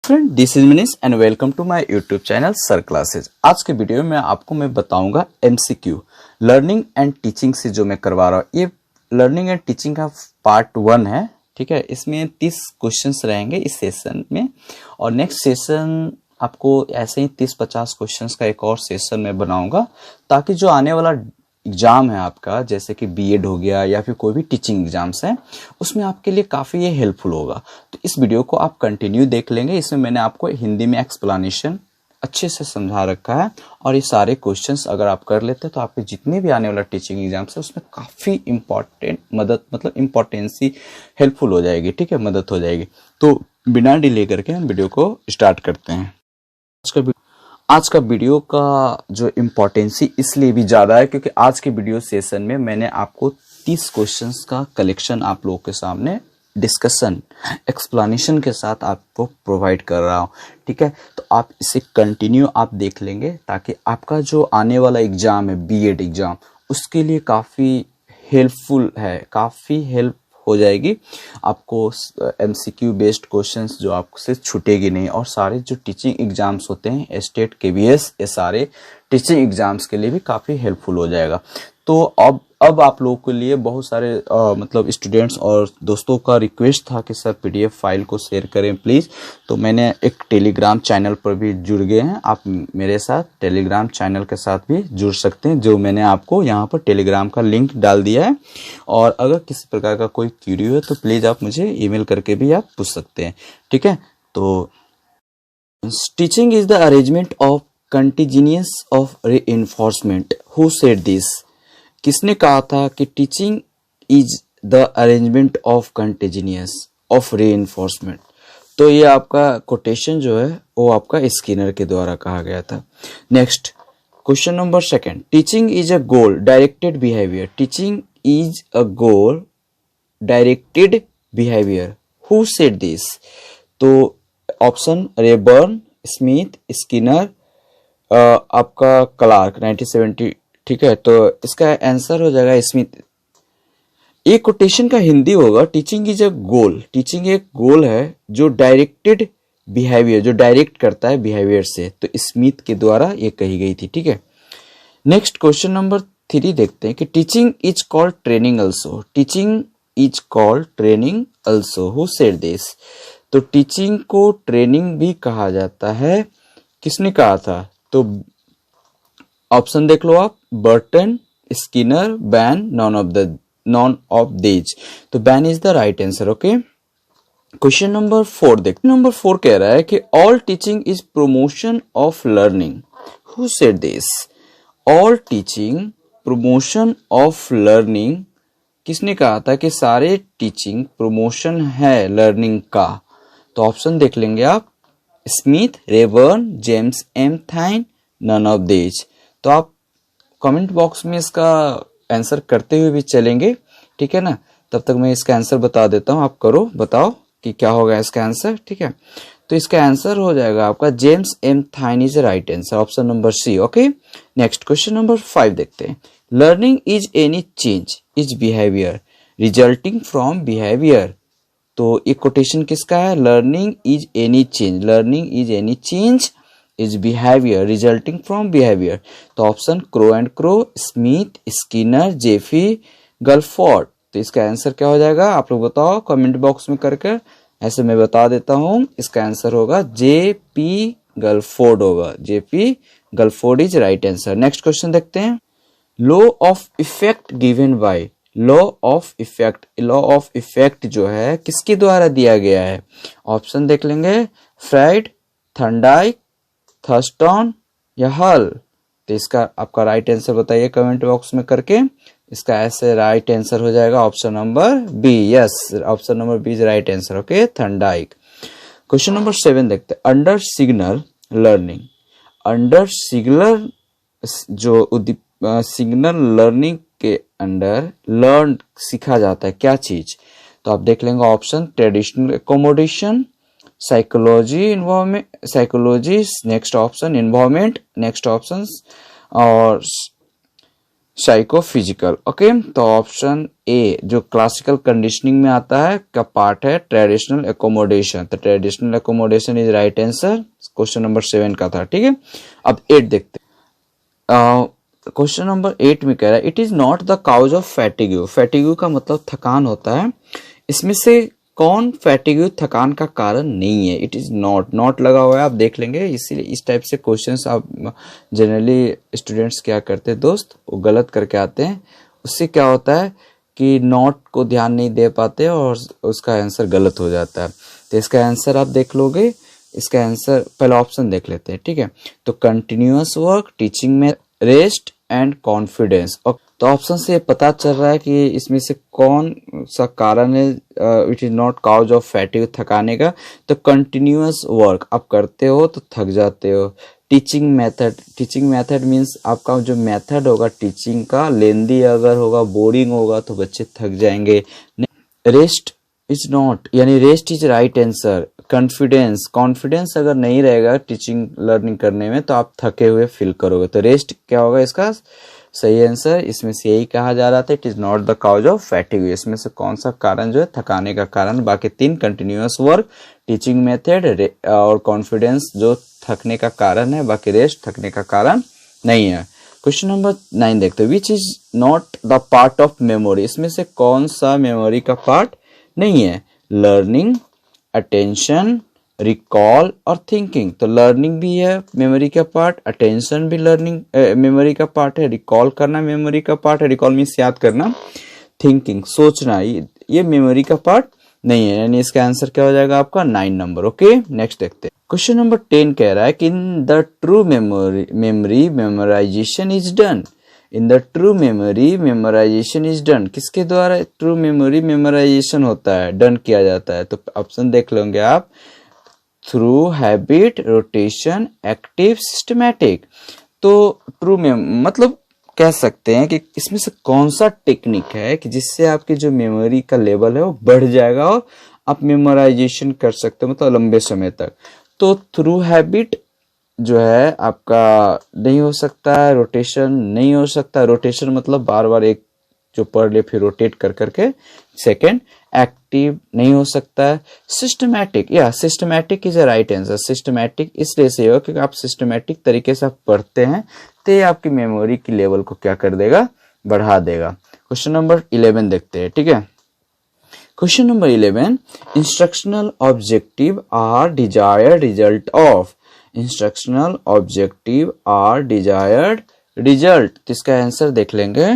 Friend, this is Manish and welcome to my YouTube channel sir classes. आज के video में आपको मैं बताऊंगा एमसीक्यू लर्निंग एंड टीचिंग से जो मैं करवा रहा हूँ। ये लर्निंग एंड टीचिंग का पार्ट 1 है, ठीक है। इसमें 30 क्वेश्चंस रहेंगे इस सेशन में, और नेक्स्ट सेशन आपको ऐसे ही 30-50 क्वेश्चंस का एक और सेशन में बनाऊंगा, ताकि जो आने वाला एग्जाम है आपका, जैसे कि बीएड हो गया या फिर कोई भी टीचिंग एग्जाम्स हैं, उसमें आपके लिए काफ़ी ये हेल्पफुल होगा। तो इस वीडियो को आप कंटिन्यू देख लेंगे। इसमें मैंने आपको हिंदी में एक्सप्लेनेशन अच्छे से समझा रखा है, और ये सारे क्वेश्चंस अगर आप कर लेते हैं तो आपके जितने भी आने वाला टीचिंग एग्जाम्स है उसमें काफ़ी इम्पोर्टेंसी हेल्पफुल हो जाएगी, ठीक है, मदद हो जाएगी। तो बिना डिले करके हम वीडियो को स्टार्ट करते हैं। आज का वीडियो का जो इम्पोर्टेंसी इसलिए भी ज़्यादा है क्योंकि आज के वीडियो सेशन में मैंने आपको 30 क्वेश्चंस का कलेक्शन आप लोगों के सामने डिस्कशन एक्सप्लेनेशन के साथ आपको प्रोवाइड कर रहा हूँ, ठीक है। तो आप इसे कंटिन्यू आप देख लेंगे, ताकि आपका जो आने वाला एग्ज़ाम है बीएड एग्ज़ाम, उसके लिए काफ़ी हेल्पफुल है, काफ़ी हेल्प हो जाएगी। आपको एमसीक्यू बेस्ड क्वेश्चंस जो आपसे छूटेगी नहीं, और सारे जो टीचिंग एग्जाम्स होते हैं स्टेट केवीएस, ये सारे टीचिंग एग्जाम्स के लिए भी काफ़ी हेल्पफुल हो जाएगा। तो अब आप लोगों के लिए बहुत सारे मतलब स्टूडेंट्स और दोस्तों का रिक्वेस्ट था कि सर पीडीएफ फाइल को शेयर करें प्लीज़। तो मैंने एक टेलीग्राम चैनल पर भी जुड़ गए हैं, आप मेरे साथ टेलीग्राम चैनल के साथ भी जुड़ सकते हैं, जो मैंने आपको यहाँ पर टेलीग्राम का लिंक डाल दिया है। और अगर किसी प्रकार का कोई क्यूरी हो तो प्लीज़ आप मुझे ईमेल करके भी आप पूछ सकते हैं, ठीक है। तो teaching is the arrangement of continuous of reinforcement. Who said this? किसने कहा था कि teaching is the arrangement of continuous of reinforcement? तो ये आपका कोटेशन जो है वो आपका स्किनर के द्वारा कहा गया था। Next question number 2, teaching is a goal directed behaviour. Teaching is a goal directed behaviour. Who said this? तो ऑप्शन रेबर्न, स्मिथ, स्किनर, आपका क्लार्क 1970, ठीक है। तो इसका आंसर हो जाएगा स्मिथ। एक कोटेशन का हिंदी होगा teaching is a goal. Teaching एक गोल है जो डायरेक्टेड बिहेवियर, जो डायरेक्ट करता है बिहेवियर से, तो स्मिथ के द्वारा ये कही गई थी, ठीक है। नेक्स्ट क्वेश्चन नंबर 3 देखते हैं कि teaching is called training also. Teaching is called training also. Who said this? तो टीचिंग को ट्रेनिंग भी कहा जाता है, किसने कहा था? तो ऑप्शन देख लो आप, Burton, Skinner, Bain, none of these. तो Bain is the right answer, okay. Question number 4 देखते। नंबर 4 कह रहा है कि all teaching is promotion of learning. Who said this? All teaching promotion of learning, किसने कहा था कि सारे टीचिंग प्रमोशन है लर्निंग का? तो ऑप्शन देख लेंगे आप, Smith, Rayburn, James M Thyne, none of these. तो आप कमेंट बॉक्स में इसका आंसर करते हुए भी चलेंगे, ठीक है ना। तब तक मैं इसका आंसर बता देता हूँ, आप करो, बताओ कि क्या होगा इसका आंसर, ठीक है। तो इसका आंसर हो जाएगा आपका James M Thyne is right answer, option number C, okay. Next question number 5 देखते हैं। Learning is any change is behaviour resulting from behaviour. तो ये कोटेशन किसका है? Learning is any change, learning is any change is behaviour resulting from behaviour. तो option Crow and Crow, Smith, Skinner, J P, Guilford. तो इसका answer क्या हो जाएगा? आप लोग बताओ कमेंट बॉक्स में करके, ऐसे मैं बता देता हूं। इसका आंसर होगा जेपी गलफोर्ड होगा, J P Guilford is right answer. Next question देखते हैं। Law of effect given by. Law of effect, law of effect जो है किसके द्वारा दिया गया है? ऑप्शन देख लेंगे, फ्राइड, थर्नडाइक, थर्स्टन या हल। तो इसका आपका राइट आंसर बताइए कमेंट बॉक्स में करके। इसका ऐसे राइट आंसर हो जाएगा option number B. Yes, option number B is right answer, okay, Thorndike. Question number 7 देखते हैं। Under signal learning. Under signal जो सिग्नल लर्निंग के अंडर लर्न सीखा जाता है क्या चीज? तो आप देख लेंगे option, traditional accommodation, psychology, environment, psychology, next option environment, next option और साइकोफिजिकल। ओके, तो ऑप्शन ए जो क्लासिकल कंडीशनिंग में आता है का पार्ट है ट्रेडिशनल एकोमोडेशन, तो traditional accommodation is right answer. Question number 7 का था, ठीक है। अब 8 देखते हैं। क्वेश्चन नंबर 8 में कह रहा है it is not the cause of fatigue. Fatigue का मतलब थकान होता है, इसमें से कौन फैटिग्यू थकान का कारण नहीं है। इट इज नॉट लगा हुआ है, आप देख लेंगे। इसीलिए इस टाइप से क्वेश्चंस आप जनरली स्टूडेंट्स क्या करते हैं दोस्त, वो गलत करके आते हैं। उससे क्या होता है कि नॉट को ध्यान नहीं दे पाते और उसका आंसर गलत हो जाता है। तो इसका आंसर आप देख लोगे, इसका आंसर पहला ऑप्शन देख लेते हैं, ठीक है। तो कंटिन्यूअस वर्क, टीचिंग में रेस्ट एंड कॉन्फिडेंस। तो ऑप्शन से पता चल रहा है कि इसमें से कौन सा कारण है it is not cause of fatigue, थकाने का। तो कंटिन्यूअस वर्क आप करते हो तो थक जाते हो। टीचिंग मेथड मीन्स आपका जो मेथड होगा टीचिंग का लेंदी अगर होगा, बोरिंग होगा तो बच्चे थक जाएंगे। रेस्ट इज नॉट, यानी rest is right answer. Confidence अगर नहीं रहेगा टीचिंग लर्निंग करने में तो आप थके हुए फील करोगे। तो रेस्ट क्या होगा इसका सही आंसर। इसमें से यही कहा जा रहा था it is not the cause of fatigue. इसमें से कौन सा कारण जो है थकाने का कारण। बाकी 3 कंटिन्यूअस वर्क, टीचिंग मेथड और कॉन्फिडेंस जो थकने का कारण है, बाकी रेस्ट थकने का कारण नहीं है। क्वेश्चन नंबर 9 देखते हैं which is not the part of memory. इसमें से कौन सा मेमोरी का पार्ट नहीं है। लर्निंग, अटेंशन, रिकॉल और थिंकिंग। तो लर्निंग भी है मेमोरी का पार्ट, अटेंशन भी लर्निंग मेमोरी का पार्ट है, रिकॉल करना मेमोरी का पार्ट है, रिकॉल मीन्स याद करना, थिंकिंग सोचना, ये मेमोरी का पार्ट नहीं है। यानी इसका आंसर क्या हो जाएगा आपका 9 नंबर। ओके, नेक्स्ट देखते हैं। क्वेश्चन नंबर 10 कह रहा है कि in the true memory memorisation is done. In the true memory memorisation is done, किसके द्वारा ट्रू मेमोरी मेमोराइजेशन होता है, डन किया जाता है। तो ऑप्शन देख लेंगे आप, through habit, rotation, active, systematic. तो ट्रू में मतलब कह सकते हैं कि इसमें से कौन सा टेक्निक है कि जिससे आपकी जो मेमोरी का लेवल है वो बढ़ जाएगा और आप मेमोराइजेशन कर सकते हो मतलब लंबे समय तक। तो थ्रू हैबिट जो है आपका नहीं हो सकता है, रोटेशन नहीं हो सकता। रोटेशन मतलब बार बार एक जो पढ़ ले फिर रोटेट कर करके। सेकंड, एक्टिव नहीं हो सकता है। सिस्टमैटिक, या systematic is a right answer. Systematic इसलिए से हो क्योंकि आप सिस्टमैटिक तरीके से आप पढ़ते हैं तो ये आपकी मेमोरी की लेवल को क्या कर देगा, बढ़ा देगा। क्वेश्चन नंबर 11 देखते हैं, ठीक है। Question number 11, instructional objective are desired result of. Instructional objective are desired result, तो इसका आंसर देख लेंगे।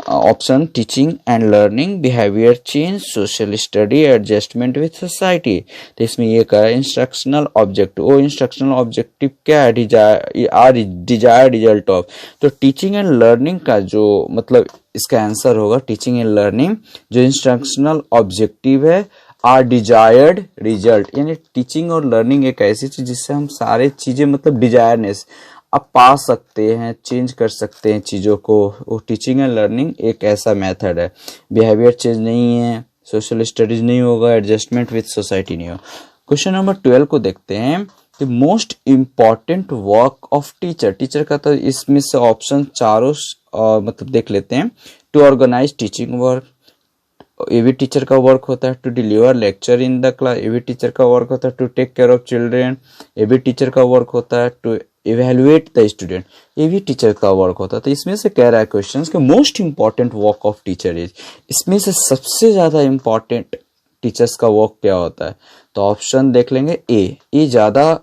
Option teaching and learning, behaviour change, social study, adjustment with society. तो इसमें ये कहा है इंस्ट्रक्शनल ऑब्जेक्टिव। वो इंस्ट्रक्शनल ऑब्जेक्टिव क्या है, डिजायर्ड रिजल्ट ऑफ। तो टीचिंग एंड लर्निंग का जो मतलब इसका आंसर होगा टीचिंग एंड लर्निंग। जो इंस्ट्रक्शनल ऑब्जेक्टिव है आर डिजायर्ड रिजल्ट, यानी टीचिंग और लर्निंग एक ऐसी चीज जिससे हम सारे चीजें मतलब डिजायरनेस आप पा सकते हैं, चेंज कर सकते हैं चीज़ों को। वो टीचिंग एंड लर्निंग एक ऐसा मेथड है। बिहेवियर चेंज नहीं है, सोशल स्टडीज नहीं होगा, एडजस्टमेंट विथ सोसाइटी नहीं होगा। क्वेश्चन नंबर 12 को देखते हैं। The most important work of teacher. Teacher का तो इसमें से ऑप्शन चारों मतलब देख लेते हैं। टू ऑर्गेनाइज टीचिंग वर्क, ये भी टीचर का वर्क होता है। To deliver lecture in the class, ये भी टीचर का वर्क होता है। To take care of children, ये भी टीचर का वर्क होता है। टू इवेल्युएट द स्टूडेंट, ये भी टीचर का वर्क होता है। तो इसमें से कह रहा है क्वेश्चन कि most important work of teacher is, इसमें से सबसे ज्यादा इंपॉर्टेंट टीचर्स का वर्क क्या होता है। तो ऑप्शन देख लेंगे, ए ज्यादा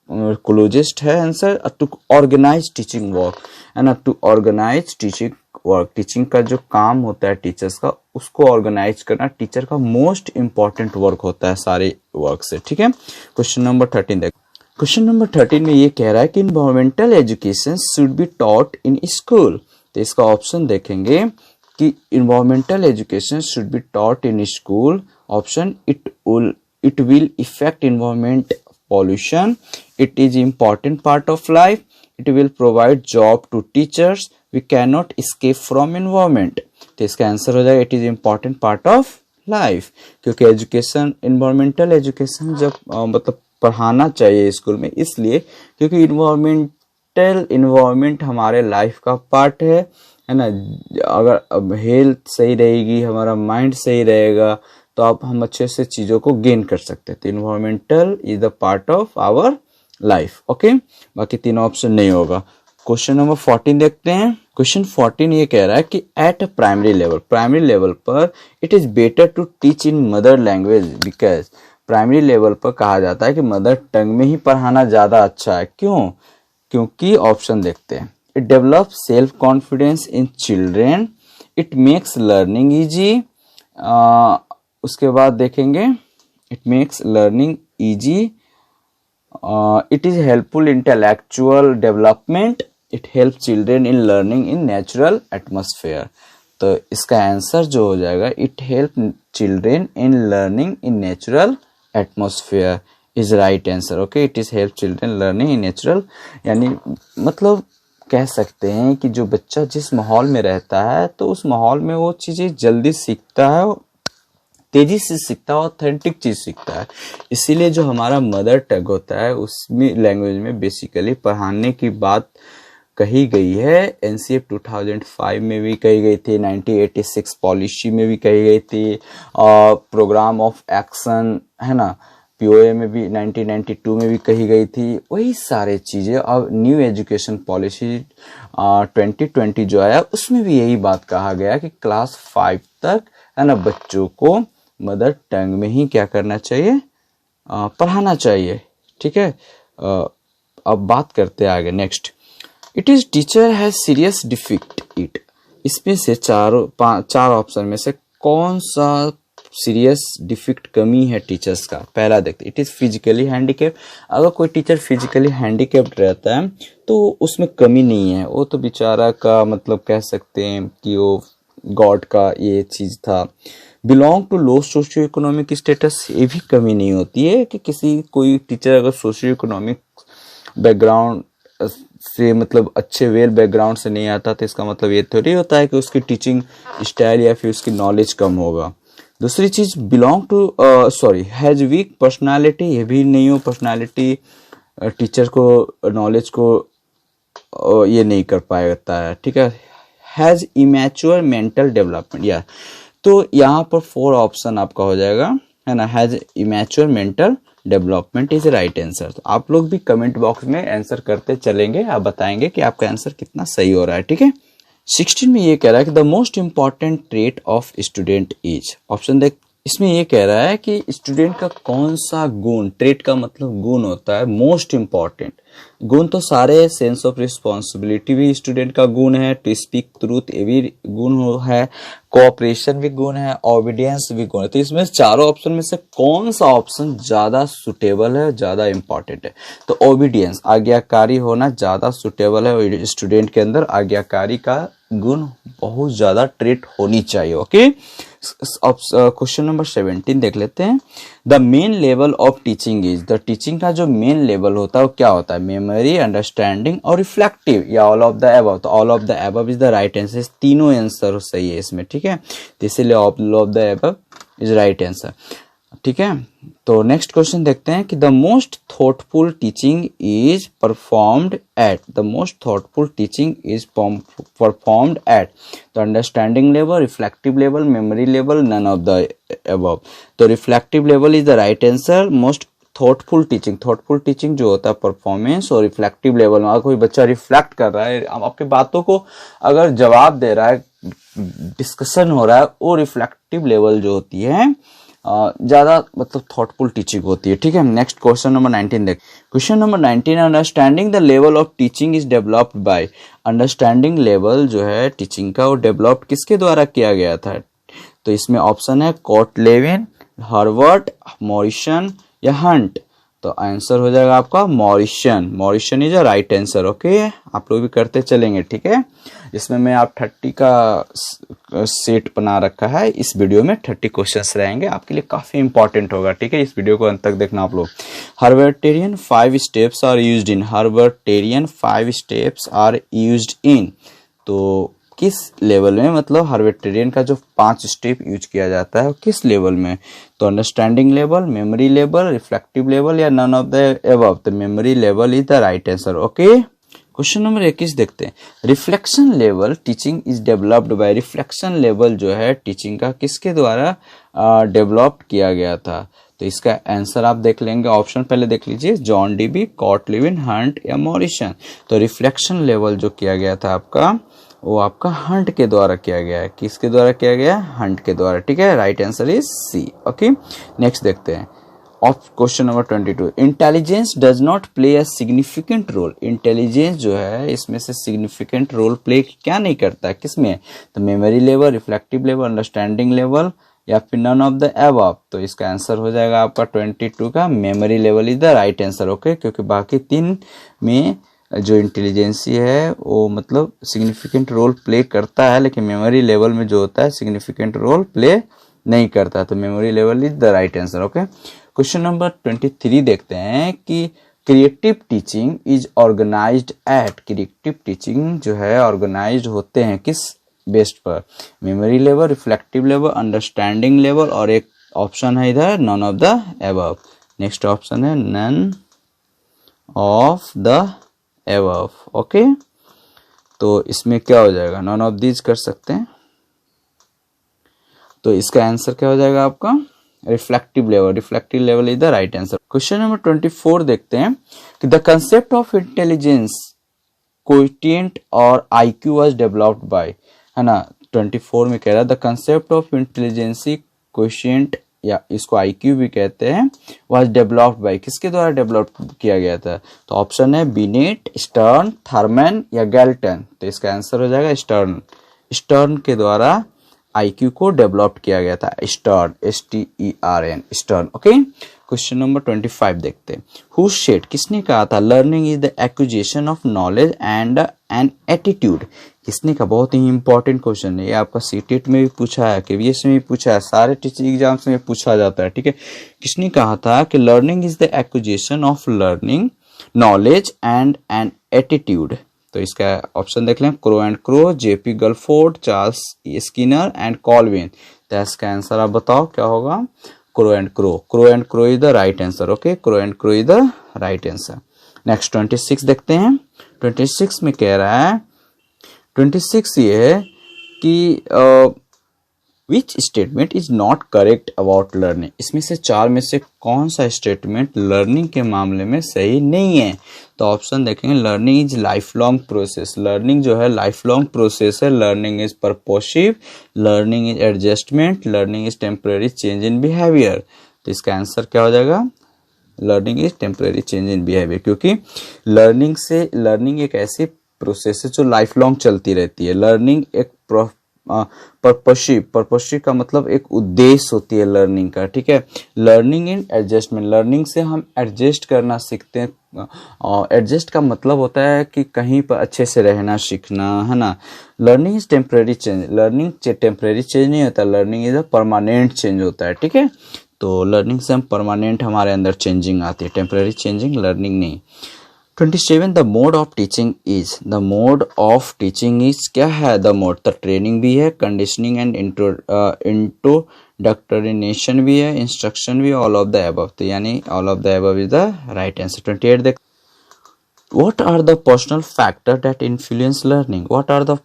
क्लोजेस्ट है answer. To organise teaching work है ना, टू ऑर्गेनाइज टीचिंग वर्क। टीचिंग का जो काम होता है टीचर्स का, उसको ऑर्गेनाइज करना टीचर का मोस्ट इंपॉर्टेंट वर्क होता है सारे वर्क से, ठीक है। क्वेश्चन नंबर 13 देख। क्वेश्चन नंबर 13 में ये कह रहा है कि environmental education should be taught in school. तो इसका ऑप्शन देखेंगे कि environmental education should be taught in school. Option, it will effect environment pollution, it is important part of life, it will provide job to teachers, we cannot escape from environment। तो इसका answer हो जाएगा it is important part of life. क्योंकि education, environmental education जब मतलब पढ़ाना चाहिए school में, इसलिए क्योंकि इन्वायरमेंट हमारे लाइफ का पार्ट है। है ना। अगर अब हेल्थ सही रहेगी, हमारा माइंड सही रहेगा, तो आप हम अच्छे से चीज़ों को गेन कर सकते हैं। तो environmental is the part of our life. Okay, बाकी तीनों ऑप्शन नहीं होगा। क्वेश्चन नंबर 14 देखते हैं। क्वेश्चन 14 ये कह रहा है कि एट प्राइमरी लेवल पर it is better to teach in mother language because primary level पर कहा जाता है कि मदर टंग में ही पढ़ाना ज़्यादा अच्छा है। क्यों? क्योंकि ऑप्शन देखते हैं। It develop self confidence in children, it makes learning easy, उसके बाद देखेंगे it makes learning easy, it is helpful intellectual development, it help children in learning in natural atmosphere. तो इसका आंसर जो हो जाएगा it help children in learning in natural atmosphere is right answer. Okay, it is help children learning in natural, यानी मतलब कह सकते हैं कि जो बच्चा जिस माहौल में रहता है तो उस माहौल में वो चीज़ें जल्दी सीखता है, तेजी से सीखता है, ऑथेंटिक चीज सीखता है। इसीलिए जो हमारा मदर टंग होता है उसमें लैंग्वेज में बेसिकली पढ़ाने की बात कही गई है। एनसीएफ 2005 में भी कही गई थी, 1986 पॉलिसी में भी कही गई थी, प्रोग्राम ऑफ एक्शन है ना, पीओए में भी 1992 में भी कही गई थी। वही सारे चीज़ें अब न्यू एजुकेशन पॉलिसी 2020 जो आया उसमें भी यही बात कहा गया कि क्लास 5 तक है ना बच्चों को मदर टंग में ही क्या करना चाहिए, पढ़ाना चाहिए। ठीक है, अब बात करते हैं आगे। Next, it is teacher has serious deficit it, इसमें से चार ऑप्शन में से कौन सा सीरियस डिफिक्ट कमी है टीचर्स का? पहला देखते, इट इज फिजिकली हैंडीकेप्ड। अगर कोई टीचर फिजिकली हैंडीकेप्ड रहता है तो उसमें कमी नहीं है, वो तो बेचारा का मतलब कह सकते हैं कि वो गॉड का ये चीज था। Belong to low socio economic status, ये भी कमी नहीं होती है कि किसी कोई टीचर अगर सोशियो इकोनॉमिक बैकग्राउंड से मतलब अच्छे वेल बैकग्राउंड से नहीं आता तो इसका मतलब ये थोड़ी होता है कि उसकी टीचिंग स्टाइल या फिर उसकी नॉलेज कम होगा। दूसरी चीज, belong to has weak personality, ये भी नहीं हो पर्सनालिटी टीचर को नॉलेज को ये नहीं कर पाता है। ठीक है, हैज इमैच्योर मेंटल डेवलपमेंट, या तो यहाँ पर 4 ऑप्शन आपका हो जाएगा है ना। Has immature mental development is right answer. तो आप लोग भी कमेंट बॉक्स में आंसर करते चलेंगे, आप बताएंगे कि आपका आंसर कितना सही हो रहा है। ठीक है, 16 में ये कह रहा है कि the most important trait of student is, option देख, इसमें ये कह रहा है कि स्टूडेंट का कौन सा गुण, ट्रेट का मतलब गुण होता है, मोस्ट इंपॉर्टेंट गुण तो सारे, सेंस ऑफ रिस्पॉन्सिबिलिटी भी स्टूडेंट का गुण है, टू स्पीक ट्रूथ ये भी गुण है, कोऑपरेशन भी गुण है, ओबीडियंस भी गुण है। तो इसमें चारों ऑप्शन में से कौन सा ऑप्शन ज्यादा सुटेबल है, ज्यादा इंपॉर्टेंट है? तो ओबीडियंस, आज्ञाकारी होना ज्यादा सुटेबल है। स्टूडेंट के अंदर आज्ञाकारी का गुण बहुत ज्यादा ट्रेट होनी चाहिए। ओके, क्वेश्चन नंबर 17 देख लेते हैं। The main level of teaching is, the teaching का जो मेन लेवल होता है वो क्या होता है? मेमोरी, अंडरस्टैंडिंग और रिफ्लेक्टिव, या ऑल ऑफ द अबव? तो all of the above is the right answer, तीनों आंसर सही है इसमें। ठीक है, तो इसीलिए all of the above is right answer. ठीक है, तो नेक्स्ट क्वेश्चन देखते हैं कि the most thoughtful teaching is performed at, the most thoughtful teaching is performed at the understanding level, reflective level, memory level, none of the above. तो reflective level is the right answer. Most thoughtful teaching जो होता है performance और reflective level में, अगर कोई बच्चा reflect कर रहा है, आपकी बातों को अगर जवाब दे रहा है, डिस्कशन हो रहा है, वो रिफ्लेक्टिव लेवल जो होती है ज्यादा मतलब थॉटफुल टीचिंग होती है। ठीक है, नेक्स्ट क्वेश्चन नंबर 19 देख। Question number 19, understanding the level of teaching is developed by, understanding level जो है टीचिंग का वो डेवलप किसके द्वारा किया गया था? तो इसमें ऑप्शन है कोटलेविन, हार्वर्ड, मॉरिसन या हंट। तो आंसर हो जाएगा आपका Morrison is a right answer. Okay, आप लोग भी करते चलेंगे। ठीक है, इसमें मैं आप 30 का सेट बना रखा है, इस वीडियो में 30 क्वेश्चंस रहेंगे, आपके लिए काफी इंपॉर्टेंट होगा। ठीक है, इस वीडियो को अंत तक देखना आप लोग। Herbartian 5 steps are used in, Herbartian 5 steps are used in, तो किस लेवल में, मतलब हार्वर्टेरियन का जो 5 स्टेप यूज किया जाता है किस लेवल में? तो understanding level, memory level, reflective level या नन ऑफ द अबव? तो memory level is the right answer. Okay, question number 21 देखते हैं। Reflection level teaching is developed by, reflection level जो है टीचिंग का किसके द्वारा डेवलप किया गया था? तो इसका आंसर आप देख लेंगे, ऑप्शन पहले देख लीजिए, जॉन डीबी, कॉटलिविन, हंट या मॉरिसन। तो रिफ्लेक्शन लेवल जो किया गया था आपका, वो आपका हंट के द्वारा किया गया है। किसके द्वारा किया गया? हंट के द्वारा, ठीक है। Right answer is C. Okay, next देखते हैं। Of question number 22, intelligence does not play a significant role. Intelligence जो है इसमें से सिग्निफिकेंट रोल प्ले क्या नहीं करता है, किसमें? तो memory level, reflective level, understanding level या फिर नन ऑफ द अबव। तो इसका आंसर हो जाएगा आपका 22 का memory level is the right answer. Okay, क्योंकि बाकी 3 में जो इंटेलिजेंसी है वो मतलब सिग्निफिकेंट रोल प्ले करता है, लेकिन मेमोरी लेवल में जो होता है सिग्निफिकेंट रोल प्ले नहीं करता। तो memory level is the right answer. Okay, question number 23 देखते हैं कि creative teaching is organised at. Creative teaching जो है ऑर्गेनाइज्ड होते हैं किस बेस्ड पर? Memory level, reflective level, understanding level, और एक ऑप्शन है इधर none of the above. Next option है none of the above. Okay, तो इसमें क्या हो जाएगा? नन ऑफ दीज कर सकते हैं। तो इसका आंसर क्या हो जाएगा आपका? Reflective level. Reflective level is the right answer. Question number 24 देखते हैं कि the concept of intelligence coefficient और आईक्यू वाज डेवलप्ड बाय, है ना। 24 में कह रहा है the concept of intelligence coefficient या इसको आईक्यू भी कहते हैं, वाज डेवलप्ड बाय, किसके द्वारा डेवलप किया गया था? तो ऑप्शन है बिनेट, स्टर्न, थर्मन या गैल्टन। तो इसका आंसर हो जाएगा स्टर्न। स्टर्न के द्वारा आईक्यू को डेवलप किया गया था। Stern, STERN, stern. Okay, question number 25 देखते हैं। हु सेड, किसने कहा था learning is the acquisition of knowledge and an attitude? किसने का? बहुत ही इंपॉर्टेंट क्वेश्चन है ये, आपका सीटेट में भी पूछा है, KVS में भी पूछा है, सारे टीचिंग एग्जाम्स में पूछा जाता है, ठीक है। किसने कहा था कि learning is the acquisition of learning knowledge and an attitude? तो इसका ऑप्शन देख लें, Crow and Crow, JP Guilford, Charles Skinner and Colvin. तो इसका आंसर आप बताओ क्या होगा? Crow and Crow. Crow and Crow is the right answer. Okay, Crow and Crow is the right answer. Next 26 देखते हैं। 26 में कह रहा है, 26 ये है कि which statement is not correct about learning. इसमें से 4 में से कौन सा स्टेटमेंट लर्निंग के मामले में सही नहीं है? तो ऑप्शन देखेंगे, learning is life long process. Learning जो है लाइफ लॉन्ग प्रोसेस है। Learning is purposive, learning is adjustment, learning is temporary change in behaviour. तो इसका आंसर क्या हो जाएगा? Learning is temporary change in behaviour, क्योंकि लर्निंग एक ऐसी प्रोसेस है जो लाइफ लॉन्ग चलती रहती है। लर्निंग एक पर्पसिव का मतलब एक उद्देश्य होती है लर्निंग का, ठीक है। लर्निंग इन एडजस्टमेंट, लर्निंग से हम एडजस्ट करना सीखते हैं। एडजस्ट का मतलब होता है कि कहीं पर अच्छे से रहना सीखना, है ना। Learning is temporary change, learning temporary change नहीं होता, learning is a permanent change होता है, ठीक है। तो लर्निंग से हम परमानेंट हमारे अंदर चेंजिंग आती है, टेम्परेरी चेंजिंग लर्निंग नहीं। 27 the mode of teaching is, the mode of teaching is क्या है? द मोड तो ट्रेनिंग भी है, कंडीशनिंग एंड इंट्रोडक्टरिनेशन भी है, इंस्ट्रक्शन भी, ऑल ऑफ द अबव। तो यानी all of the above is the right answer. 28 देख, what are the personal factor that influence learning? What are the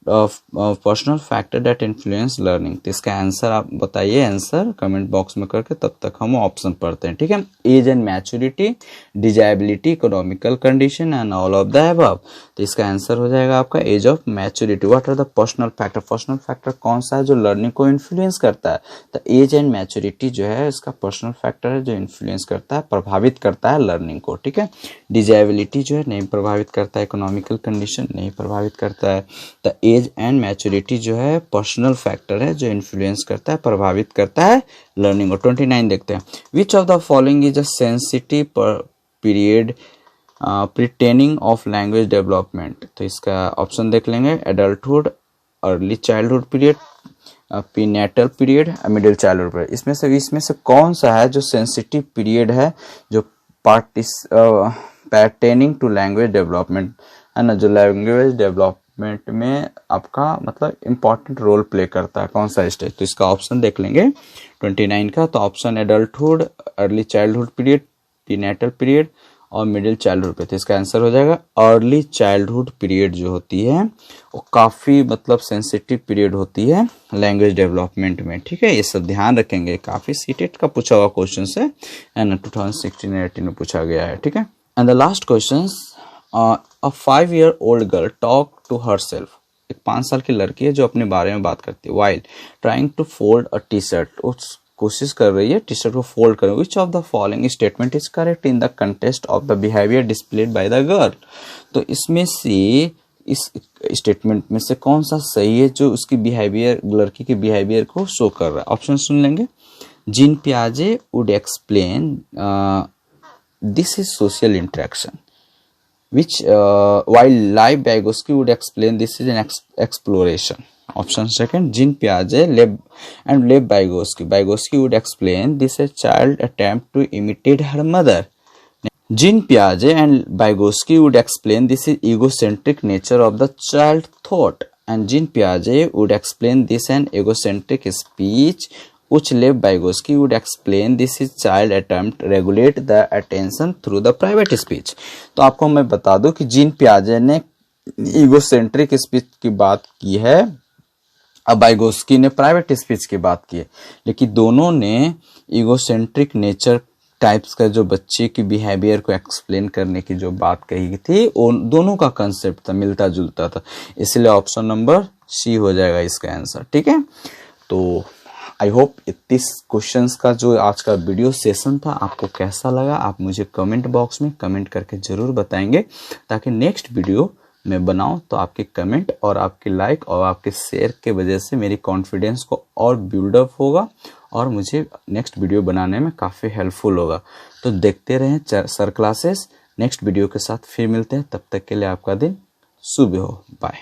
personal factor that influence learning? तो इसका answer आप बताइए, आंसर कमेंट बॉक्स में करके, तब तक हम ऑप्शन पढ़ते हैं, ठीक है। Age and maturity, disability, economical condition and all of the above. तो इसका आंसर हो जाएगा आपका age of maturity. What are the personal factor? Personal factor कौन सा है जो लर्निंग को इन्फ्लुएंस करता है? तो एज एंड मैच्योरिटी जो है इसका पर्सनल फैक्टर है जो इन्फ्लुएंस करता है, प्रभावित करता है लर्निंग को, ठीक है। डिजेबिलिटी जो है नहीं प्रभावित करता है, इकोनॉमिकल कंडीशन नहीं प्रभावित करता है। तो एज एंड मैच्योरिटी जो है पर्सनल फैक्टर है जो इन्फ्लुएंस करता है, प्रभावित करता है लर्निंग को। 29 देखते हैं। Which of the following is a sensitive period pertaining of language development? तो इसका ऑप्शन देख लेंगे, adulthood, early childhood period, prenatal period, middle childhood period. इसमें से कौन सा है जो सेंसिटिव पीरियड है जो पर्टेनिंग टू लैंग्वेज डेवलपमेंट, है ना, जो लैंग्वेज डेवलपमेंट में आपका मतलब इंपॉर्टेंट रोल प्ले करता है, कौन सा स्टेज? तो इसका ऑप्शन देख लेंगे 29 का। तो option adulthood, early childhood period, prenatal period, और मिडिल चाइल्डहुड पे। तो इसका आंसर हो जाएगा अर्ली चाइल्डहुड पीरियड जो होती है वो काफ़ी मतलब सेंसिटिव पीरियड होती है लैंग्वेज डेवलपमेंट में, ठीक है। ये सब ध्यान रखेंगे, काफ़ी सीटेट का पूछा हुआ क्वेश्चन है एंड 2016-18 में पूछा गया है, ठीक है। And the last question, a 5-year-old girl talk to herself. एक 5 साल की लड़की है जो अपने बारे में बात करती है। While trying to fold a T shirt, उस कोशिश कर रही है टी शर्ट को फोल्ड करने। विच of the following statement is correct in the contest of the behaviour displayed by the girl. तो इसमें से इस स्टेटमेंट में से कौन सा सही है जो उसकी बिहेवियर, लड़की के बिहेवियर को शो कर रहा है। ऑप्शन सुन लेंगे। जीन पियाजे would explain this is social interaction, which while Lev Vygotsky would explain this is an exploration. Option second, Jean Piaget and Lev Vygotsky would explain this is a child attempt to imitate her mother. Jean Piaget and Vygotsky would explain this is egocentric nature of the child thought, and Jean Piaget would explain this an egocentric speech, which Lev Vygotsky would explain this is child attempt regulate the attention through the private speech. तो आपको मैं बता दूं कि gene पियाजे ने egocentric speech की बात की है, अब वाइगोस्की ने प्राइवेट स्पीच की बात की है, लेकिन दोनों ने ईगोसेंट्रिक नेचर टाइप्स का जो बच्चे की बिहेवियर को एक्सप्लेन करने की जो बात कही थी वो दोनों का कंसेप्ट था, मिलता जुलता था, इसलिए ऑप्शन नंबर सी हो जाएगा इसका आंसर, ठीक है। तो आई होप 31 क्वेश्चंस का जो आज का वीडियो सेशन था आपको कैसा लगा, आप मुझे कमेंट बॉक्स में कमेंट करके ज़रूर बताएंगे, ताकि नेक्स्ट वीडियो मैं बनाऊं तो आपके कमेंट और आपके लाइक और आपके शेयर के वजह से मेरी कॉन्फिडेंस को और बिल्डअप होगा और मुझे नेक्स्ट वीडियो बनाने में काफ़ी हेल्पफुल होगा। तो देखते रहें सर क्लासेस। नेक्स्ट वीडियो के साथ फिर मिलते हैं, तब तक के लिए आपका दिन शुभ हो। बाय।